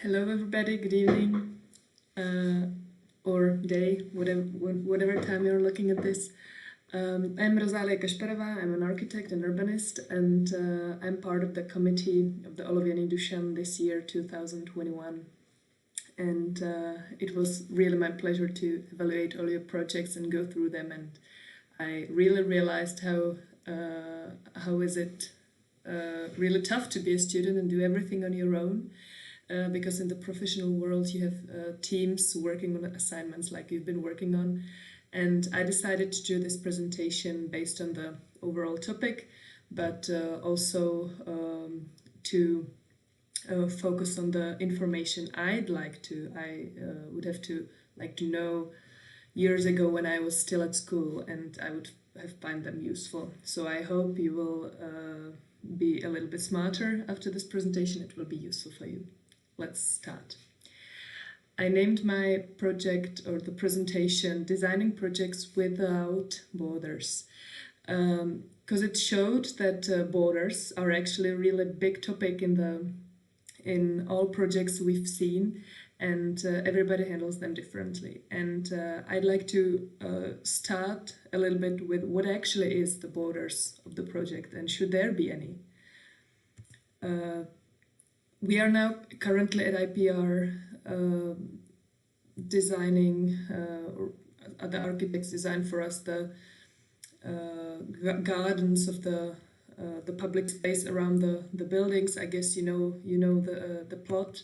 Hello everybody, good evening or day, whatever time you're looking at this. I'm Rozalie Kasparova, I'm an architect and urbanist, and I'm part of the committee of the Olověný Dušan this year, 2021. And it was really my pleasure to evaluate all your projects and go through them, and I really realized how is it really tough to be a student and do everything on your own. Because in the professional world you have teams working on assignments like you've been working on, and I decided to do this presentation based on the overall topic, but also to focus on the information I would have to like to know years ago when I was still at school, and I would have found them useful. So I hope you will be a little bit smarter after this presentation. It will be useful for you. Let's start. I named my project or the presentation Designing Projects Without Borders, because it showed that borders are actually a really big topic in all projects we've seen, and everybody handles them differently. And I'd like to start a little bit with what actually is the borders of the project, and should there be any. We are now currently at IPR designing, the architects design for us the gardens of the public space around the buildings. I guess you know the plot,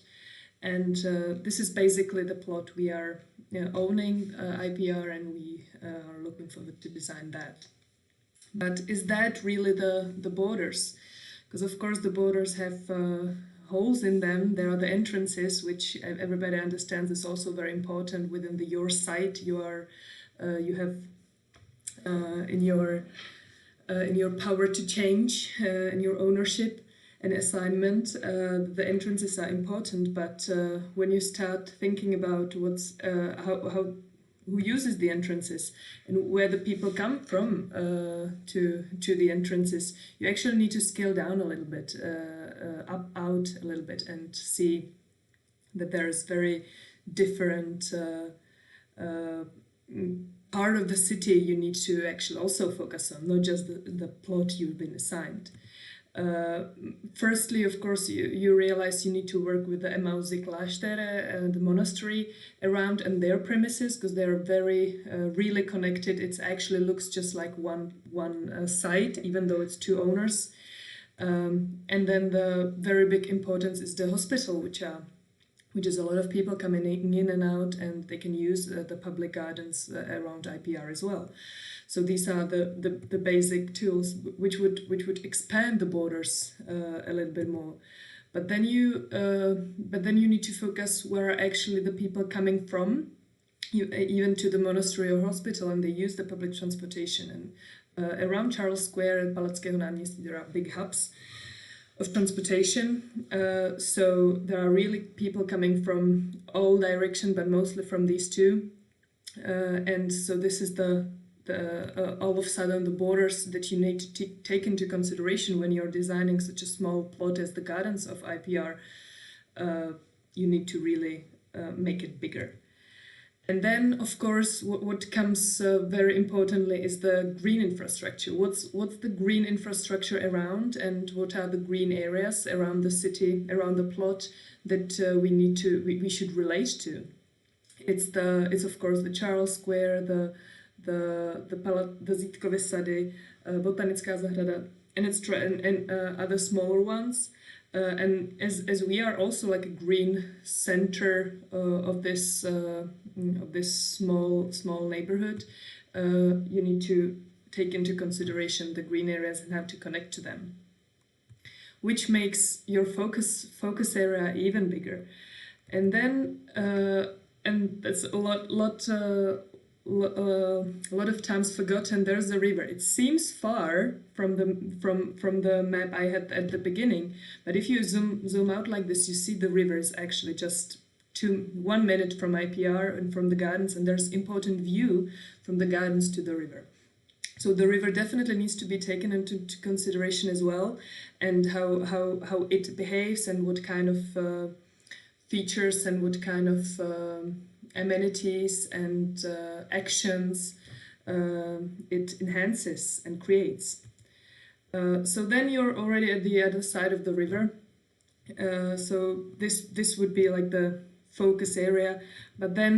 and this is basically the plot we are owning, IPR, and we are looking forward to design that. But is that really the borders? Because of course the borders have holes in them. There are the entrances, which everybody understands is also very important within your site. You have in your power to change, in your ownership and assignment. The entrances are important, but when you start thinking about what's who uses the entrances and where the people come from to the entrances, you actually need to scale down a little bit, out a little bit, and see that there's very different part of the city you need to actually also focus on, not just the plot you've been assigned. Firstly, of course, you realize you need to work with the Emmausy Kláštere and the monastery around and their premises, because they're very really connected. It actually looks just like one site, even though it's two owners. And then the very big importance is the hospital, which is a lot of people coming in and out, and they can use the public gardens around IPR as well. So these are the basic tools which would expand the borders a little bit more. But then you need to focus where are actually the people coming from, even to the monastery or hospital, and they use the public transportation. And around Charles Square and Palackého náměstí there are big hubs of transportation. So there are really people coming from all directions, but mostly from these two. And so this is all of a sudden the borders that you need to take into consideration when you're designing such a small plot as the gardens of IPR. You need to really make it bigger. And then, of course, what comes very importantly is the green infrastructure. What's the green infrastructure around, and what are the green areas around the city, around the plot that we should relate to? It's of course the Charles Square, the Zítkovy sady, Botanická zahrada, and other smaller ones. And as we are also like a green center of this small neighborhood, you need to take into consideration the green areas and how to connect to them, which makes your focus area even bigger. And then and that's a lot of times forgotten. There's a river. It seems far from the map I had at the beginning, but if you zoom out like this, you see the river is actually just 1 minute from IPR and from the gardens, and there's important view from the gardens to the river. So the river definitely needs to be taken into consideration as well, and how it behaves and what kind of features and what kind of amenities and actions it enhances and creates. So then you're already at the other side of the river. So this would be like the focus area. But then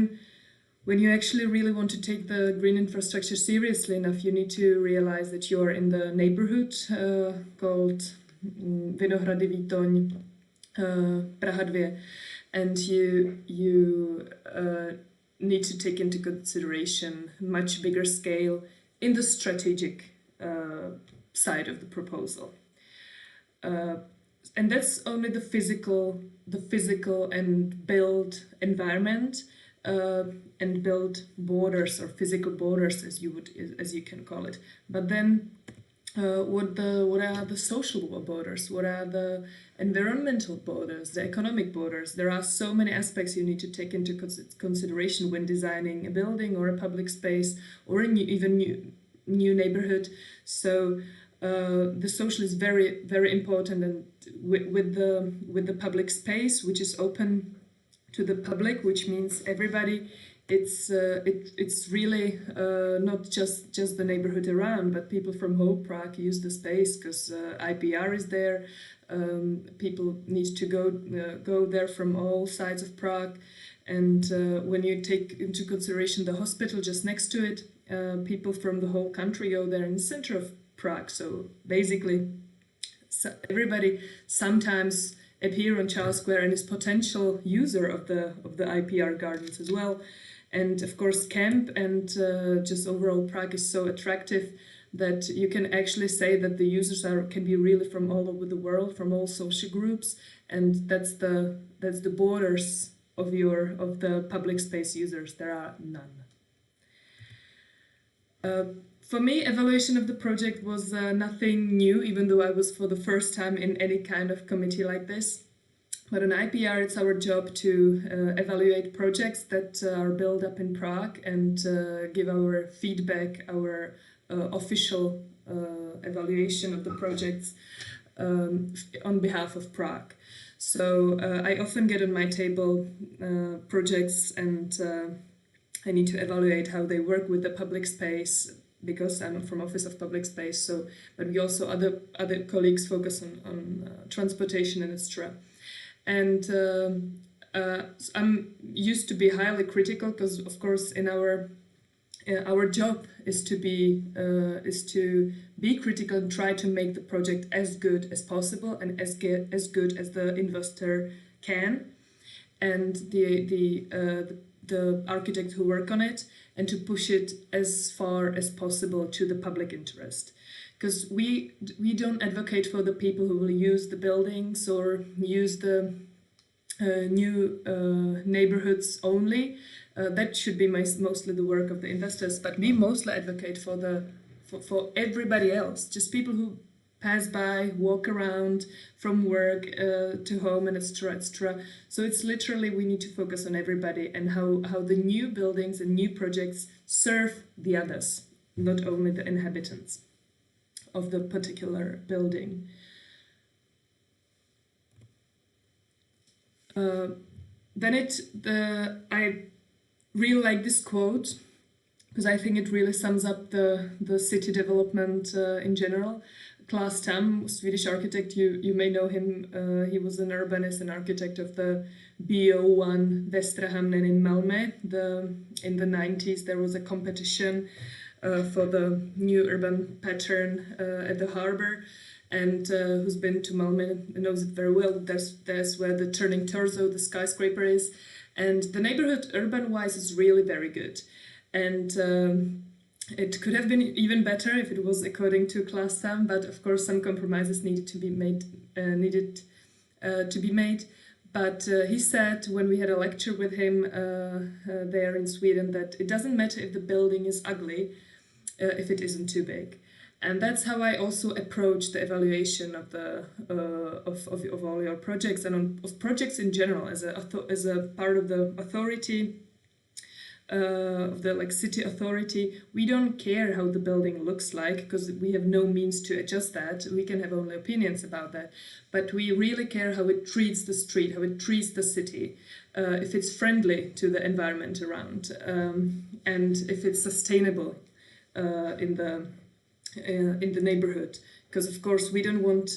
when you actually really want to take the green infrastructure seriously enough, you need to realize that you're in the neighborhood called Vinohrady Výtoň, Praha 2, and you need to take into consideration much bigger scale in the strategic side of the proposal. And that's only the physical and built environment and build borders or physical borders, as you can call it. But then, what are the social borders? What are the environmental borders? The economic borders? There are so many aspects you need to take into consideration when designing a building or a public space or a new neighborhood. So the social is very, very important, and with the public space, which is open to the public, which means everybody. It's really not just the neighborhood around, but people from whole Prague use the space because IPR is there. People need to go there from all sides of Prague, and when you take into consideration the hospital just next to it, people from the whole country go there in the center of Prague. So basically, everybody sometimes appear on Charles Square and is potential user of the IPR gardens as well. And of course, camp and just overall Prague is so attractive that you can actually say that the users can be really from all over the world, from all social groups, and that's the borders of the public space users. There are none. For me, evaluation of the project was nothing new, even though I was for the first time in any kind of committee like this. But on IPR, it's our job to evaluate projects that are built up in Prague and give our feedback, our official evaluation of the projects on behalf of Prague. So I often get on my table projects, and I need to evaluate how they work with the public space, because I'm from Office of Public Space. So, but we also other colleagues focus on transportation and etc. And I'm used to be highly critical because, of course, in our job is to be critical and try to make the project as good as possible and as good as the investor can, and the architects who work on it, and to push it as far as possible to the public interest. Because we don't advocate for the people who will use the buildings or use the new neighborhoods only. That should be mostly the work of the investors, but we mostly advocate for everybody else, just people who pass by, walk around from work to home, and etc. So it's literally, we need to focus on everybody and how the new buildings and new projects serve the others, not only the inhabitants of the particular building. I really like this quote because I think it really sums up the city development in general. Claes Tam, Swedish architect, you may know him. He was an urbanist and architect of the BO1 Västra Hamnen in Malmö. In the 90s, there was a competition for the new urban pattern at the harbor. And who's been to Malmö knows it very well. There's where the turning torso, the skyscraper is. And the neighborhood, urban-wise, is really very good. And it could have been even better if it was according to Claes Tam, but of course some compromises needed to be made. But he said when we had a lecture with him there in Sweden that it doesn't matter if the building is ugly, if it isn't too big. And that's how I also approach the evaluation of all your projects and of projects in general as a part of the authority. of the like city authority, we don't care how the building looks like because we have no means to adjust that. We can have only opinions about that, but we really care how it treats the street, how it treats the city, if it's friendly to the environment around, and if it's sustainable in the neighborhood. Because of course we don't want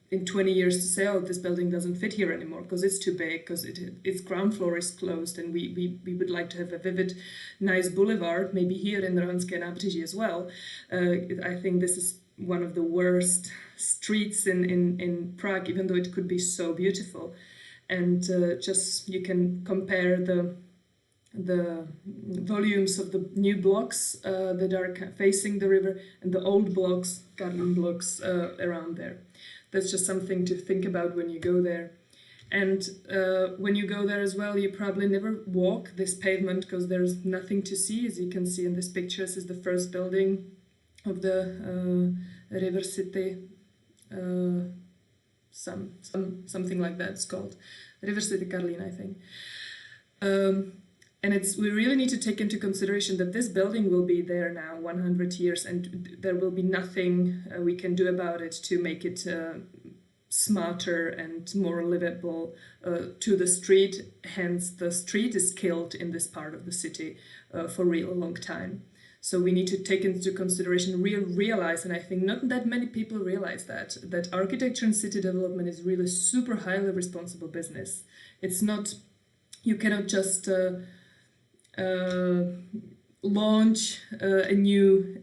in 20 years to say, oh, this building doesn't fit here anymore because it's too big, because its ground floor is closed, and we would like to have a vivid, nice boulevard, maybe here in Rozalie Kasparova as well. I think this is one of the worst streets in Prague, even though it could be so beautiful. And just you can compare the volumes of the new blocks that are facing the river and the old blocks, garden blocks around there. That's just something to think about when you go there. And when you go there as well, you probably never walk this pavement because there's nothing to see. As you can see in this picture, this is the first building of the River City, something like that it's called. River City Karlín, I think. And we really need to take into consideration that this building will be there now 100 years, and there will be nothing we can do about it to make it smarter and more livable to the street. Hence, the street is killed in this part of the city for a real long time. So we need to take into consideration, realize, and I think not that many people realize that architecture and city development is really super highly responsible business. It's not, you cannot just launch a new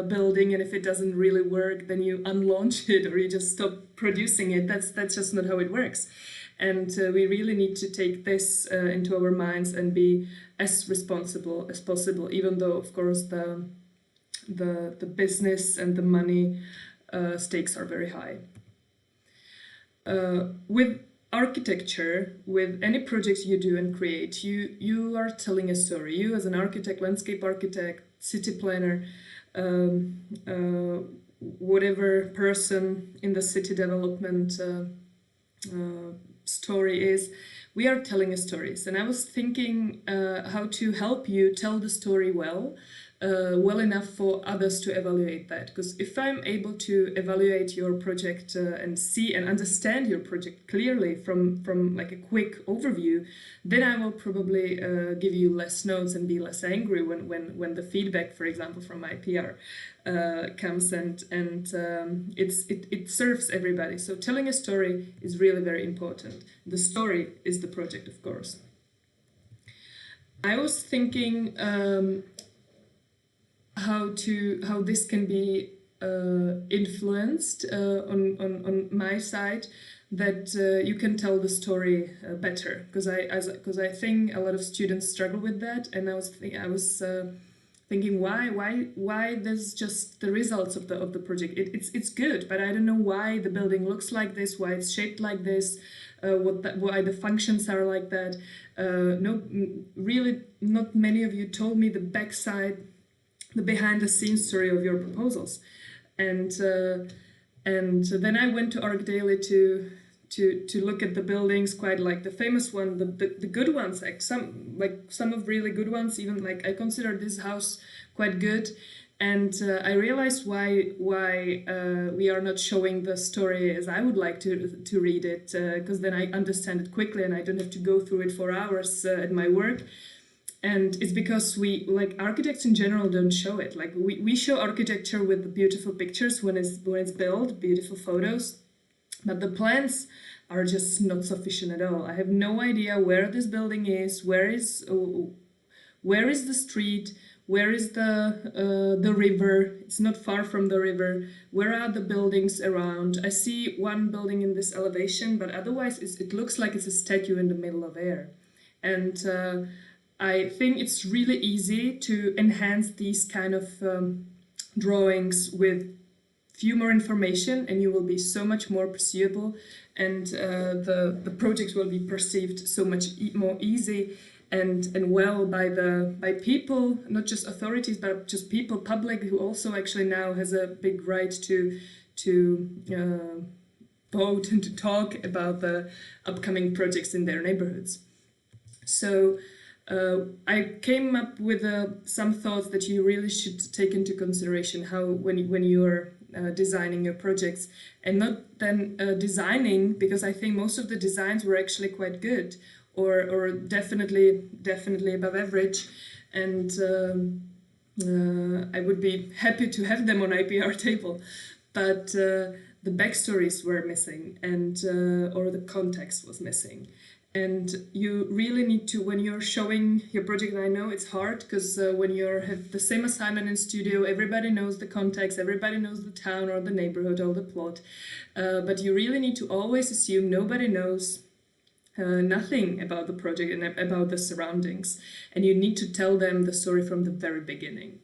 building, and if it doesn't really work, then you unlaunch it or you just stop producing it. That's just not how it works. And we really need to take this into our minds and be as responsible as possible, even though, of course, the business and the money stakes are very high. With architecture, with any projects you do and create, you are telling a story. You as an architect, landscape architect, city planner, whatever person in the city development story is, we are telling stories. And I was thinking how to help you tell the story well enough for others to evaluate that. Because if I'm able to evaluate your project and see and understand your project clearly from like a quick overview, then I will probably give you less notes and be less angry when the feedback, for example, from my PR comes, and it serves everybody. So telling a story is really very important. The story is the project, of course. I was thinking how this can be influenced on my side, that you can tell the story better, because I think a lot of students struggle with that, and I was thinking why there's just the results of the project. It's good, but I don't know why the building looks like this, why it's shaped like this, why the functions are like that. Really, not many of you told me the backside, the behind-the-scenes story of your proposals, and then I went to ArchDaily to look at the buildings, quite like the famous one, the good ones, like some of really good ones. Even like I consider this house quite good, and I realized why we are not showing the story as I would like to read it, because then I understand it quickly and I don't have to go through it for hours at my work. And it's because we, like architects in general, don't show it. Like we show architecture with the beautiful pictures when it's built, beautiful photos, but the plans are just not sufficient at all. I have no idea where this building is, where is the street, where is the river. It's not far from the river. Where are the buildings around? I see one building in this elevation, but otherwise it looks like it's a statue in the middle of air. And I think it's really easy to enhance these kind of drawings with few more information, and you will be so much more perceivable, and the project will be perceived so much more easy and well by people, not just authorities, but just people, public, who also actually now has a big right to vote and to talk about the upcoming projects in their neighborhoods. So I came up with some thoughts that you really should take into consideration how when you're designing your projects, and not then designing, because I think most of the designs were actually quite good, or definitely above average, and I would be happy to have them on IPR table, but the backstories were missing, and or the context was missing. And you really need to, when you're showing your project, and I know it's hard because when you have the same assignment in studio, everybody knows the context, everybody knows the town or the neighborhood or the plot, but you really need to always assume nobody knows nothing about the project and about the surroundings, and you need to tell them the story from the very beginning.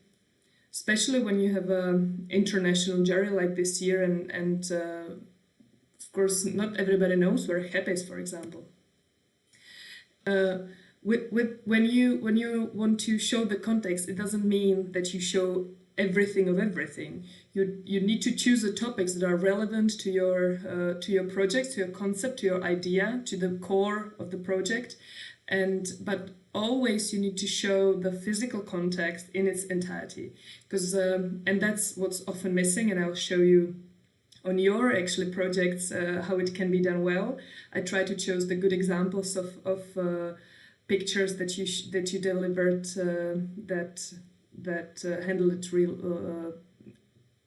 Especially when you have an international jury like this year, and of course not everybody knows where Jeppe is, for example. When you want to show the context, it doesn't mean that you show everything of everything. You need to choose the topics that are relevant to your project, to your concept, to your idea, to the core of the project, but always you need to show the physical context in its entirety, because and that's what's often missing, and I'll show you on your actually projects how it can be done well. I try to choose the good examples of pictures that you delivered that handle it real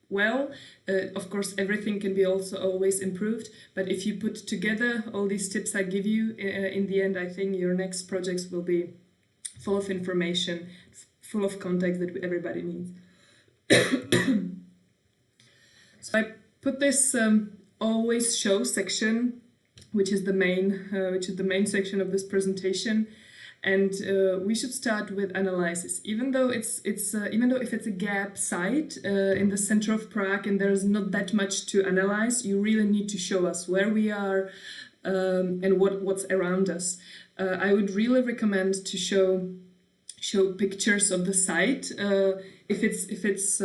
well. Of course, everything can be also always improved, but if you put together all these tips I give you, in the end, I think your next projects will be full of information, full of context that everybody needs. So I put this always show section, which is the main section of this presentation, and we should start with analysis. Even though even though if it's a gap site in the center of Prague and there's not that much to analyze, you really need to show us where we are and what's around us. I would really recommend to show pictures of the site. If it's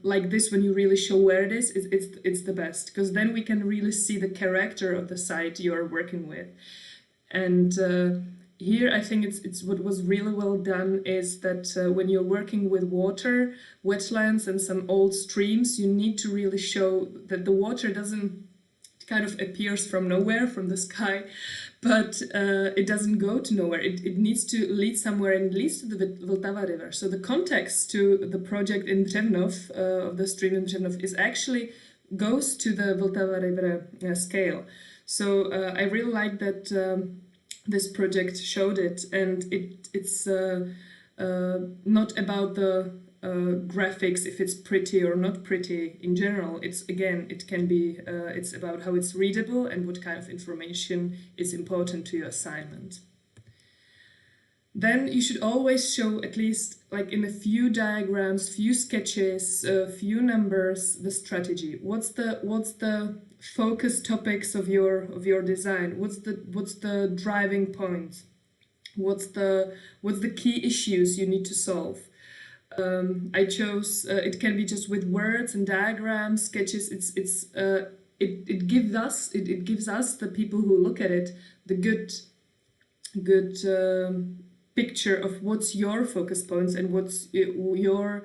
like this, when you really show where it is, it's the best, because then we can really see the character of the site you're working with. And here I think it's what was really well done is that when you're working with water, wetlands and some old streams, you need to really show that the water doesn't kind of appears from nowhere, from the sky, but it doesn't go to nowhere. It needs to lead somewhere, and it leads to the Vltava River. So the context to the project in Břevnov, of the stream in Břevnov, is actually goes to the Vltava River scale. So I really like that this project showed it, and it's not about the graphics, if it's pretty or not pretty in general. It's again, it can be it's about how it's readable and what kind of information is important to your assignment. Then you should always show, at least like in a few diagrams, few sketches, few numbers, the strategy. What's the focus topics of your design? What's the driving point? What's the key issues you need to solve? I chose it can be just with words and diagrams, sketches. It gives us the people who look at it the good picture of what's your focus points and what's your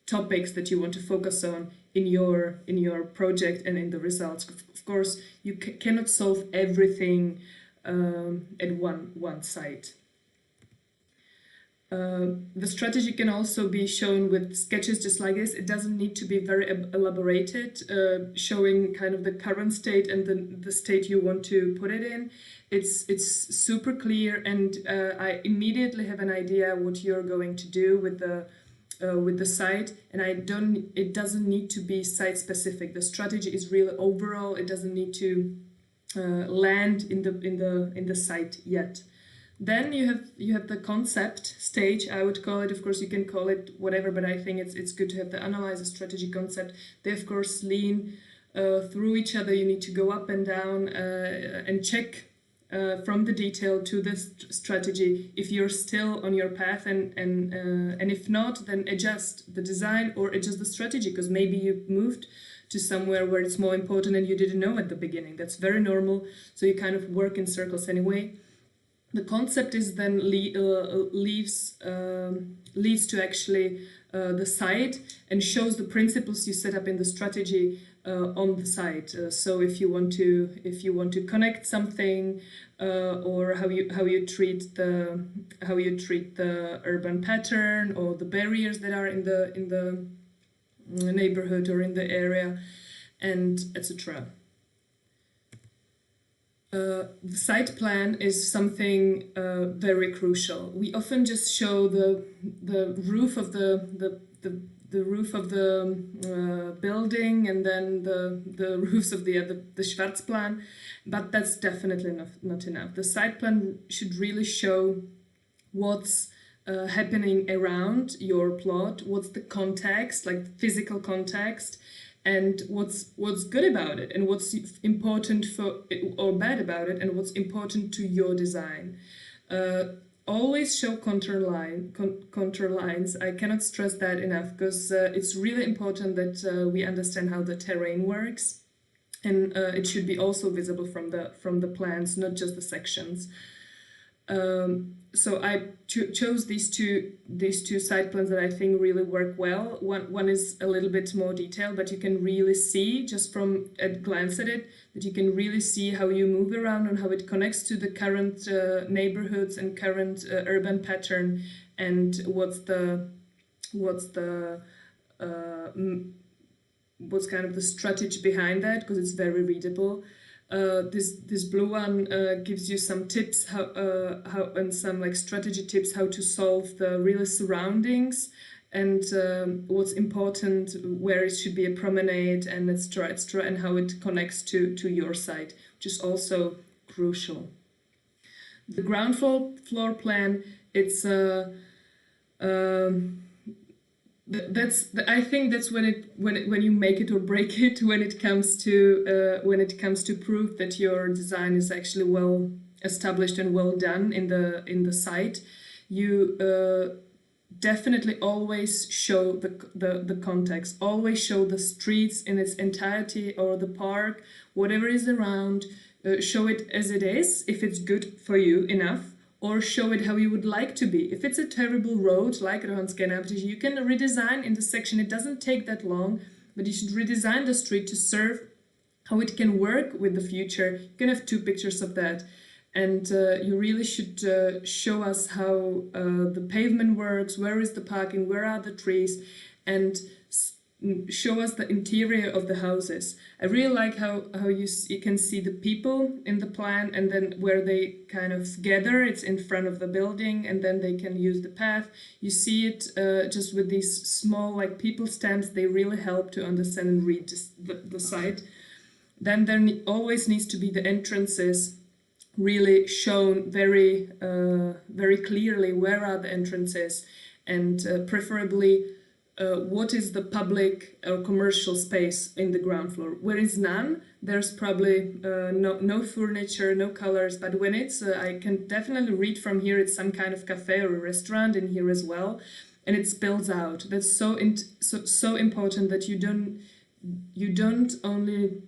topics that you want to focus on in your project and in the results. Of course, you cannot solve everything at one site. The strategy can also be shown with sketches just like this. It doesn't need to be very elaborated, showing kind of the current state and the state you want to put it in. It's super clear, and I immediately have an idea what you're going to do with the site, and it doesn't need to be site specific. The strategy is really overall. It doesn't need to land in the site yet. Then you have the concept stage, I would call it. Of course, you can call it whatever, but I think it's good to have the analyzer, strategy, concept. They of course lean through each other. You need to go up and down and check from the detail to the strategy if you're still on your path, and if not, then adjust the design or adjust the strategy, because maybe you moved to somewhere where it's more important and you didn't know at the beginning. That's very normal. So you kind of work in circles anyway. the concept is then leads to actually the site and shows the principles you set up in the strategy on the site. So if you want to connect something, or how you treat the urban pattern or the barriers that are in the neighborhood or in the area, and etc. The site plan is something very crucial. We often just show the roof of the roof of the building, and then the roofs of the Schwarzplan, but that's definitely not enough. The site plan should really show what's happening around your plot, what's the context, like the physical context, and what's good about it, and what's important or bad about it, and what's important to your design. Always show contour lines. I cannot stress that enough, because it's really important that we understand how the terrain works, and it should be also visible from the plans, not just the sections. So I chose these two site plans that I think really work well. One is a little bit more detailed, but you can really see just from a glance at it that you can really see how you move around and how it connects to the current neighborhoods and current urban pattern, and what's kind of the strategy behind that, because it's very readable. This blue one gives you some tips how and some like strategy tips how to solve the real surroundings, and what's important, where it should be a promenade, and etc., and how it connects to your site, which is also crucial. The ground floor plan, it's I think that's when you make it or break it, when it comes to proof that your design is actually well established and well done in the site. You definitely always show the context, always show the streets in its entirety, or the park, whatever is around. Show it as it is, if it's good for you enough, or show it how you would like to be. If it's a terrible road, like Rozalie Kasparova, you can redesign in the section. It doesn't take that long, but you should redesign the street to serve how it can work with the future. You can have 2 pictures of that. And you really should show us how the pavement works, where is the parking, where are the trees, and show us the interior of the houses. I really like how you can see the people in the plan, and then where they kind of gather, it's in front of the building, and then they can use the path. You see it just with these small like people stamps. They really help to understand and read the site. Then there always needs to be the entrances really shown very clearly. Where are the entrances, and preferably what is the public or commercial space in the ground floor. Where is none, there's probably no furniture, no colors, but when it's, I can definitely read from here, it's some kind of cafe or a restaurant in here as well, and it spills out. That's so important that you don't only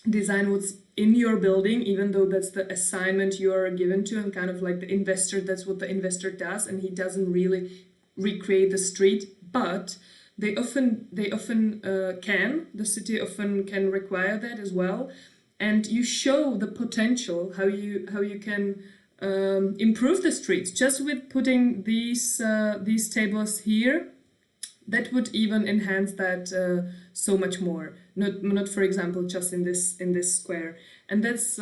design what's in your building, even though that's the assignment you are given to, and kind of like the investor, that's what the investor does, and he doesn't really recreate the street, but they often can. The city often can require that as well, and you show the potential how you can improve the streets just with putting these tables here. That would even enhance that so much more. Not for example just in this square, and that's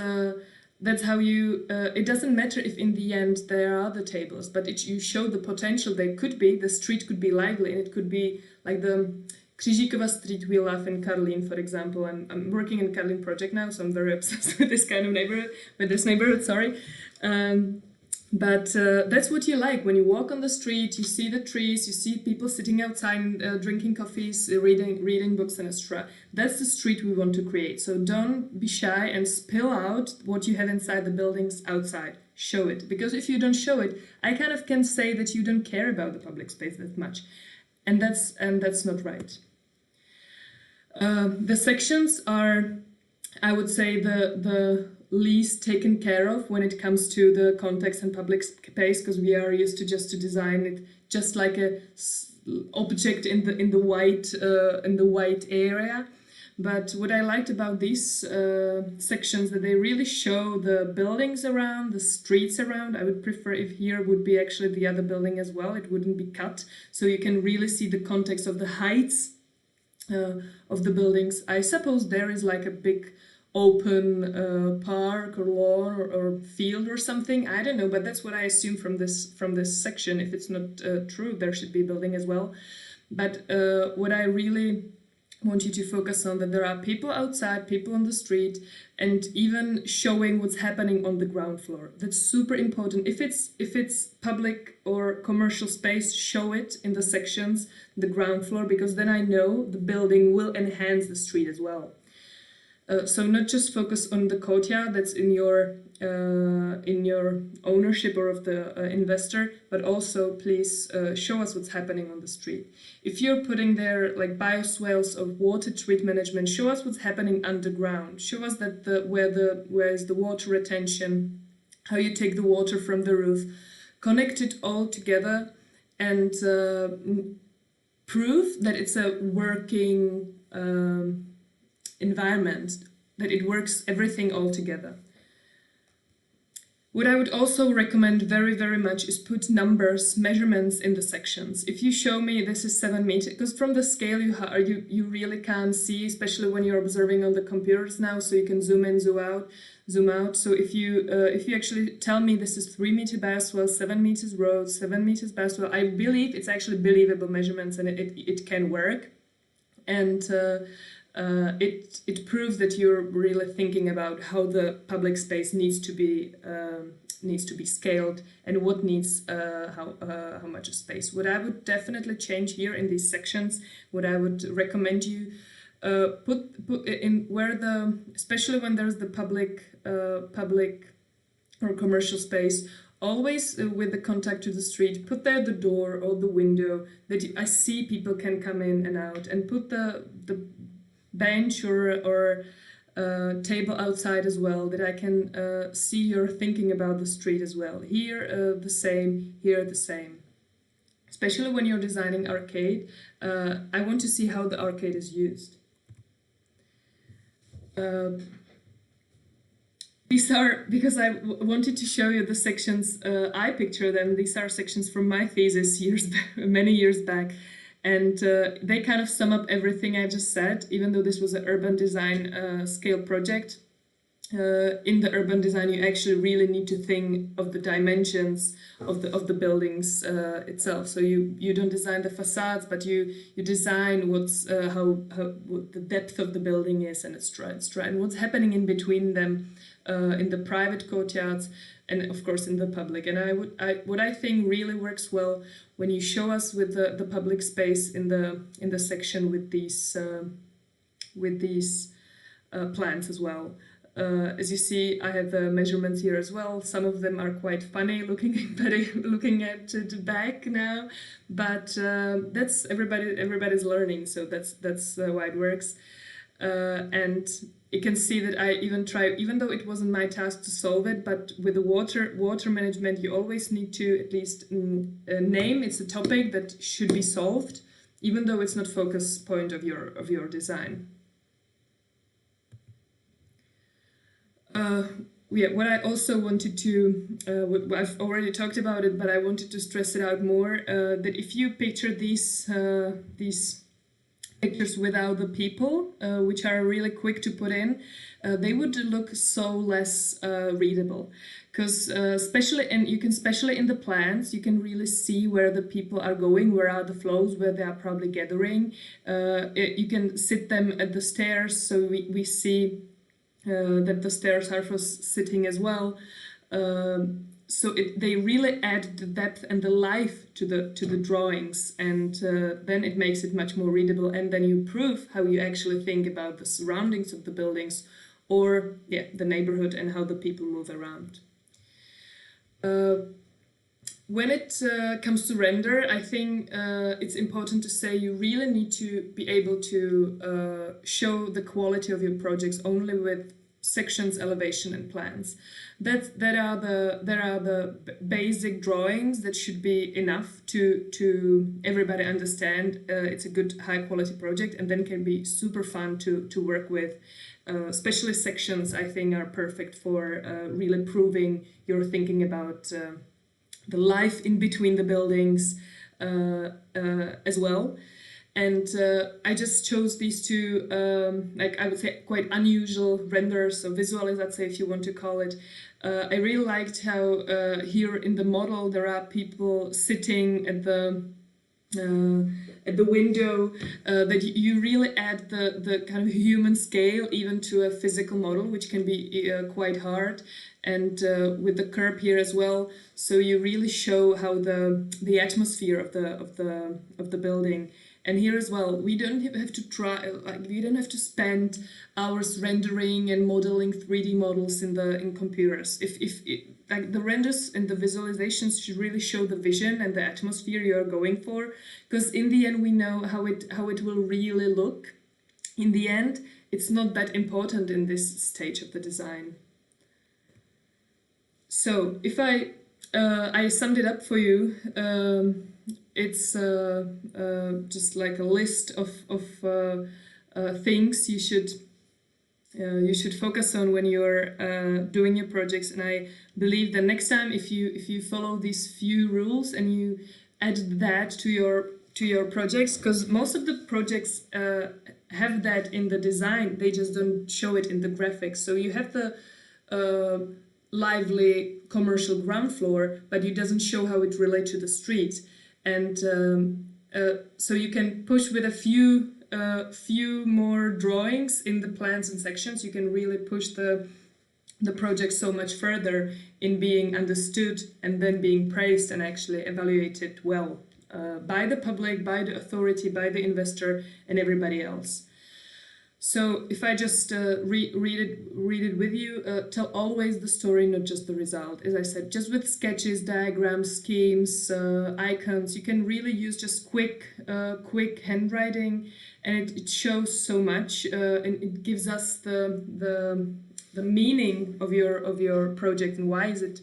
how you. It doesn't matter if in the end there are the tables, but you show the potential they could be. The street could be lively, and it could be like the Křižíkova street we love in Karlín, for example. I'm working in Karlín project now, so I'm very obsessed with this kind of neighborhood. Sorry. But that's what you like. When you walk on the street, you see the trees, you see people sitting outside, drinking coffees, reading books, and etc. That's the street we want to create. So don't be shy and spill out what you have inside the buildings outside. Show it. Because if you don't show it, I kind of can say that you don't care about the public space that much. And that's not right. The sections are, I would say, the least taken care of when it comes to the context and public space, because we are used to just to design it just like a object in the white area. But what I liked about these sections, that they really show the buildings around, the streets around. I would prefer if here would be actually the other building as well. It wouldn't be cut, so you can really see the context of the heights of the buildings. I suppose there is like a big open park or lawn or field or something. I don't know, but that's what I assume from this section. If it's not true, there should be a building as well. But what I really want you to focus on, that there are people outside, people on the street, and even showing what's happening on the ground floor. That's super important. If it's public or commercial space, show it in the sections, the ground floor, because then I know the building will enhance the street as well. So not just focus on the courtyard that's in your ownership or of the investor, but also please show us what's happening on the street. If you're putting there like bioswales or water treatment management, show us what's happening underground. Show us that where is the water retention, how you take the water from the roof. Connect it all together and prove that it's a working environment, that it works everything all together. What I would also recommend very, very much is put numbers, measurements in the sections. If you show me this is 7 meters, because from the scale you really can't see, especially when you're observing on the computers now, so you can zoom in, zoom out. So if you actually tell me this is 3 meter bioswale, 7 meters road, 7 meters bioswale, I believe it's actually believable measurements and it can work. And it proves that you're really thinking about how the public space needs to be scaled and what needs how much space. What I would definitely change here in these sections, what I would recommend you put in where especially when there's the public or commercial space, always with the contact to the street, put there the door or the window that I see people can come in and out, and put the bench or table outside as well, that I can see you're thinking about the street as well. Here the same, here the same. Especially when you're designing arcade, I want to see how the arcade is used. These are, because I wanted to show you the sections, I picture them, these are sections from my thesis many years back. And they kind of sum up everything I just said, even though this was an urban design scale project. In the urban design, you actually really need to think of the dimensions of the buildings itself. So you don't design the facades, but you design what's what the depth of the building is, and its and what's happening in between them, in the private courtyards, and of course in the public. And what I think really works well when you show us with the public space in the section with these plans as well. As you see, I have the measurements here as well. Some of them are quite funny looking at the back now, but that's everybody's learning, so that's why it works. And you can see that I even try, even though it wasn't my task to solve it, but with the water management, you always need to at least name it's a topic that should be solved, even though it's not focus point of your design. What I also wanted to, I've already talked about it, but I wanted to stress it out more, that if you picture these pictures without the people, which are really quick to put in, they would look so less readable. Because especially in the plans, you can really see where the people are going, where are the flows, where they are probably gathering. You can sit them at the stairs, so we see that the stairs are for sitting as well. So they really add the depth and the life to the drawings, and then it makes it much more readable, and then you prove how you actually think about the surroundings of the buildings or the neighborhood and how the people move around. When it comes to render, I think it's important to say you really need to be able to show the quality of your projects only with sections, elevation, and plans. That are the basic drawings that should be enough to everybody understand it's a good high quality project, and then can be super fun to work with. Especially sections, I think, are perfect for really proving you're thinking about the life in between the buildings as well. And I just chose these two, like I would say, quite unusual renders, or visuals, let's say, if you want to call it. I really liked how here in the model there are people sitting at the window, that you really add the kind of human scale even to a physical model, which can be quite hard, and with the curb here as well. So you really show how the atmosphere of the building. And here as well, we don't have to we don't have to spend hours rendering and modeling 3D models in computers. Like the renders and the visualizations should really show the vision and the atmosphere you're going for, because in the end we know how it will really look. In the end, it's not that important in this stage of the design. So if I summed it up for you. It's just like a list of things you should focus on when you're doing your projects. And I believe that next time, if you follow these few rules and you add that to your projects, because most of the projects have that in the design, they just don't show it in the graphics. So you have the lively commercial ground floor, but it doesn't show how it relates to the street. And so you can push with a few more drawings in the plans and sections. You can really push the project so much further in being understood and then being praised and actually evaluated well by the public, by the authority, by the investor, and everybody else. So if I just read it with you, tell always the story, not just the result. As I said, just with sketches, diagrams, schemes, icons, you can really use just quick handwriting, and it shows so much, and it gives us the meaning of your project and why is it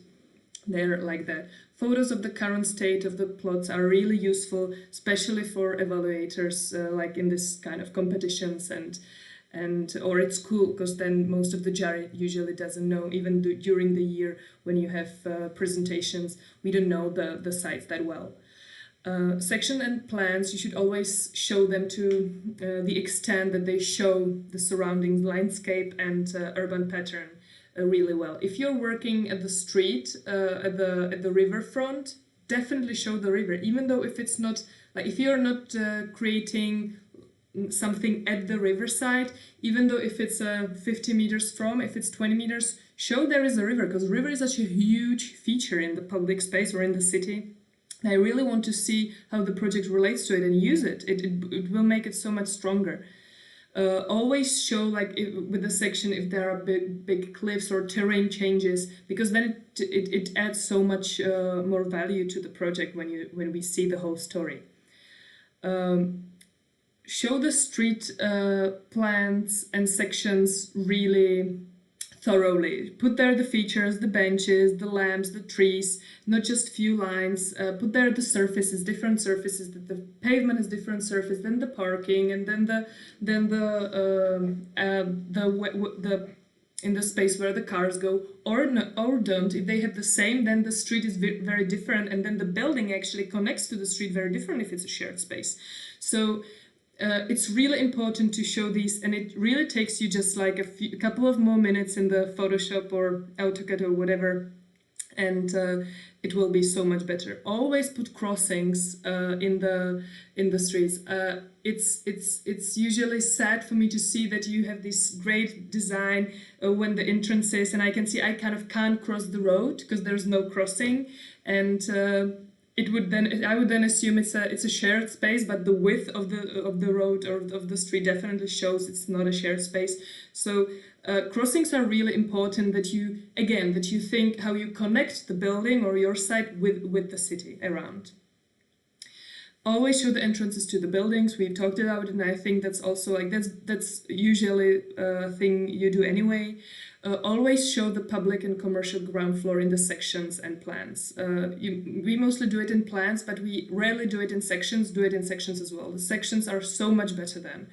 there like that. Photos of the current state of the plots are really useful, especially for evaluators, like in this kind of competitions or it's cool because then most of the jury usually doesn't know, even during the year when you have presentations, we don't know the sites that well. Section and plans, you should always show them to the extent that they show the surrounding landscape and urban pattern really well. If you're working at the street, at the riverfront, definitely show the river, even though if it's not, like if you're not creating something at the riverside, even though if it's 50 meters from, if it's 20 meters, show there is a river, because river is such a huge feature in the public space or in the city. I really want to see how the project relates to it and use it. It will make it so much stronger. Always show, like with the section, if there are big cliffs or terrain changes, because then it adds so much more value to the project when we see the whole story. Show the street plans and sections really thoroughly. Put there the features, the benches, the lamps, the trees, not just few lines. Put there the surfaces, different surfaces. That the pavement has different surface than the parking, and then the in the space where the cars go, or don't. If they have the same, then the street is very different, and then the building actually connects to the street very different if it's a shared space. So it's really important to show these, and it really takes you just like a couple of more minutes in the Photoshop or AutoCAD or whatever, and it will be so much better. Always put crossings in the streets. It's usually sad for me to see that you have this great design when the entrance is, and I can see I kind of can't cross the road because there's no crossing, and I would then assume it's a shared space, but the width of the road or of the street definitely shows it's not a shared space. So crossings are really important, that you think how you connect the building or your site with the city around. Always show the entrances to the buildings. We talked about it, and I think that's also like that's usually a thing you do anyway. Always show the public and commercial ground floor in the sections and plans. We mostly do it in plans, but we rarely do it in sections. Do it in sections as well. The sections are so much better then.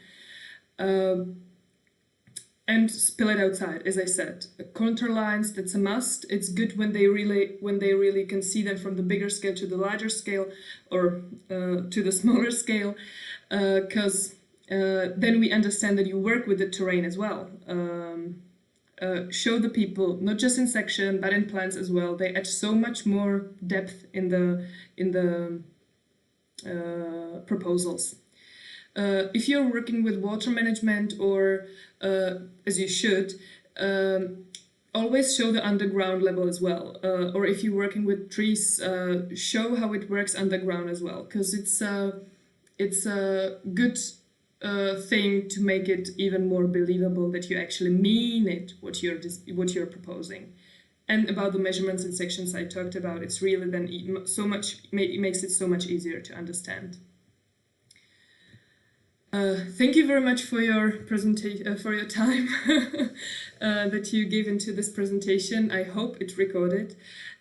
And spill it outside, as I said. Contour lines, that's a must. It's good when they really can see them from the bigger scale to the larger scale, or to the smaller scale, because then we understand that you work with the terrain as well. Show the people, not just in section, but in plans as well. They add so much more depth in the proposals. If you're working with water management, or as you should, always show the underground level as well. Or if you're working with trees, show how it works underground as well, because it's a good thing to make it even more believable that you actually mean it, what you're proposing. And about the measurements and sections I talked about, it's really then it makes it so much easier to understand. Thank you very much for your presentation, for your time that you gave into this presentation. I hope it recorded.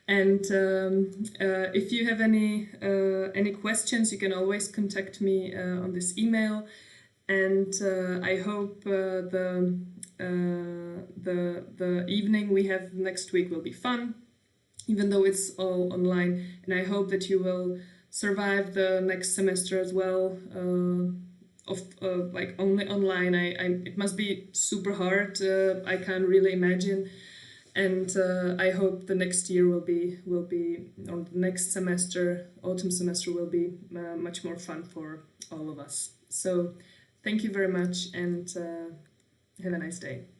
And if you have any questions, you can always contact me on this email. And I hope the evening we have next week will be fun, even though it's all online. And I hope that you will survive the next semester as well. Like only online, it must be super hard. I can't really imagine, and I hope the next year will be, or the next semester, autumn semester, will be much more fun for all of us. So, thank you very much, and have a nice day.